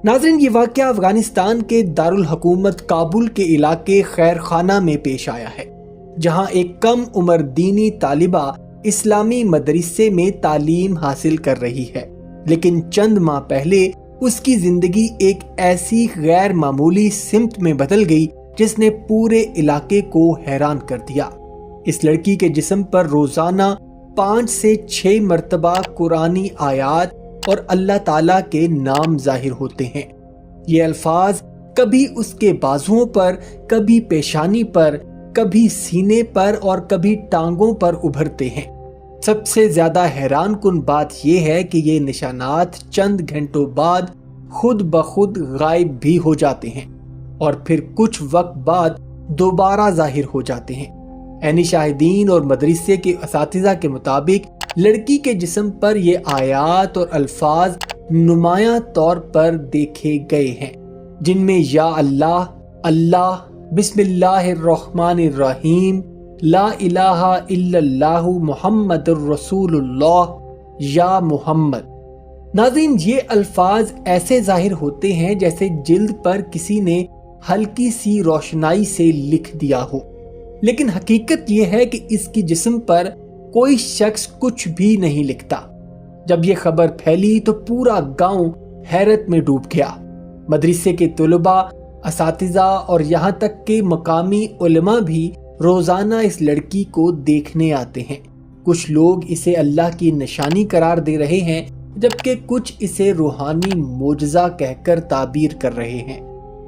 ناظرین، یہ واقعہ افغانستان کے دارالحکومت کابل کے علاقے خیر خانہ میں پیش آیا ہے، جہاں ایک کم عمر دینی طالبہ اسلامی مدرسے میں تعلیم حاصل کر رہی ہے، لیکن چند ماہ پہلے اس کی زندگی ایک ایسی غیر معمولی سمت میں بدل گئی جس نے پورے علاقے کو حیران کر دیا۔ اس لڑکی کے جسم پر روزانہ 5 سے 6 مرتبہ قرآنی آیات اور اللہ تعالیٰ کے نام ظاہر ہوتے ہیں۔ یہ الفاظ کبھی اس کے بازوؤں پر، کبھی پیشانی پر، کبھی سینے پر اور کبھی ٹانگوں پر ابھرتے ہیں۔ سب سے زیادہ حیران کن بات یہ ہے کہ یہ نشانات چند گھنٹوں بعد خود بخود غائب بھی ہو جاتے ہیں اور پھر کچھ وقت بعد دوبارہ ظاہر ہو جاتے ہیں۔ عینی شاہدین اور مدرسے کے اساتذہ کے مطابق لڑکی کے جسم پر یہ آیات اور الفاظ نمایاں طور پر دیکھے گئے ہیں، جن میں یا اللہ، اللہ، بسم اللہ الرحمن الرحیم، لا الہ الا اللہ، محمد الرسول اللہ، یا محمد۔ ناظرین، یہ الفاظ ایسے ظاہر ہوتے ہیں جیسے جلد پر کسی نے ہلکی سی روشنائی سے لکھ دیا ہو، لیکن حقیقت یہ ہے کہ اس کی جسم پر کوئی شخص کچھ بھی نہیں لکھتا۔ جب یہ خبر پھیلی تو پورا گاؤں حیرت میں ڈوب گیا۔ مدرسے کے طلباء، اساتذہ اور یہاں تک کہ مقامی علماء بھی روزانہ اس لڑکی کو دیکھنے آتے ہیں۔ کچھ لوگ اسے اللہ کی نشانی قرار دے رہے ہیں، جبکہ کچھ اسے روحانی معجزہ کہہ کر تعبیر کر رہے ہیں۔